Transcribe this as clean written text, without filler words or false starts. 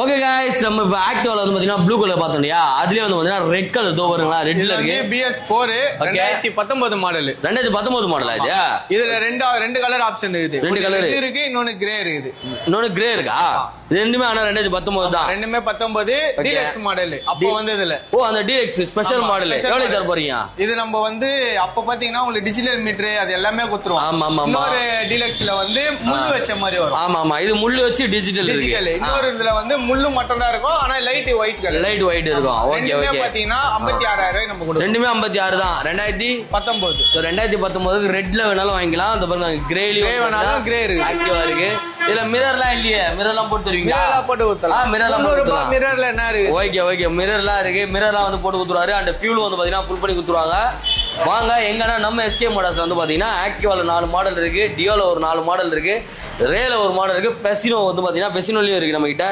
okay guys நம்ம இப்ப ஆக்டிவால வந்து பாத்தீங்கன்னா ப்ளூ கலர் பார்த்தோம் இல்லையா அதுலயே வந்து பாத்தீங்கன்னா ரெட் கலர் தோ வருங்களா ரெட்ல இருக்கு BS4 2019 மாடல் 2019 மாடலா இது இதுல ரெண்டு கலர் ஆப்ஷன் இருக்குது ரெண்டு கலர் இருக்கு இன்னொரு கிரே இருக்குது இன்னொரு கிரே இருக்கா ரெண்டுமே ஆனா 2019 தான் ரெண்டுமே 19 டீலக்ஸ் மாடல் அப்போ வந்ததுல ஓ அந்த டீலக்ஸ் ஸ்பெஷல் மாடல் எவ்வளவு தர போறீங்க இது நம்ம வந்து அப்ப பாத்தீங்கன்னா உங்களுக்கு டிஜிட்டல் மீட்டர் அது எல்லாமே கொடுத்துருவோம் ஆமா ஆமா இன்னொரு டீலக்ஸ்ல வந்து முள்ளு வச்ச மாதிரி வரும் ஆமா ஆமா இது முள்ளு வச்சு டிஜிட்டல் இன்னொரு இதுல வந்து முள்ளு மட்டும் தான் இருக்கும் ஆனா லைட் ஒயிட் கலர் இருக்கும் ஓகே ஓகே பாத்தீங்கன்னா 56000 நம்ம கொடுப்போம் ரெண்டுமே 56 தான் 2019 சோ 2019 க்கு ரெட்ல வேணாலும் வாங்கிக்கலாம் அந்த பாருங்க கிரே வேணாலும் கிரே இருக்கு ஆக்டிவா இருக்கு இதுல மிரர்லாம் இல்லையே மிரர்லாம் போட்டு தருவீங்களா மிரர்லாம் போட்டு கொடுத்தலாம் மிரர்லாம் போட்டு மிரர்ல என்ன இருக்கு ஓகே ஓகே மிரர்லாம் இருக்கு மிரர்லாம் வந்து போட்டு கொடுத்துறாரு அந்த ஃபியூல் வந்து பாத்தீங்கன்னா ஃபுல் பண்ணி கொடுத்துருவாங்க வாங்க எங்கன்னா நம்ம எஸ்கே மோட்டார்ஸ்ல வந்து பாத்தீங்கன்னா ஆக்டிவால 4 மாடல் இருக்கு டியோல ஒரு 4 மாடல் இருக்கு ரேல ஒரு மாடல் இருக்கு பெசினோ வந்து பாத்தீங்கன்னா பெசினோலயும் இருக்கு நம்ம கிட்ட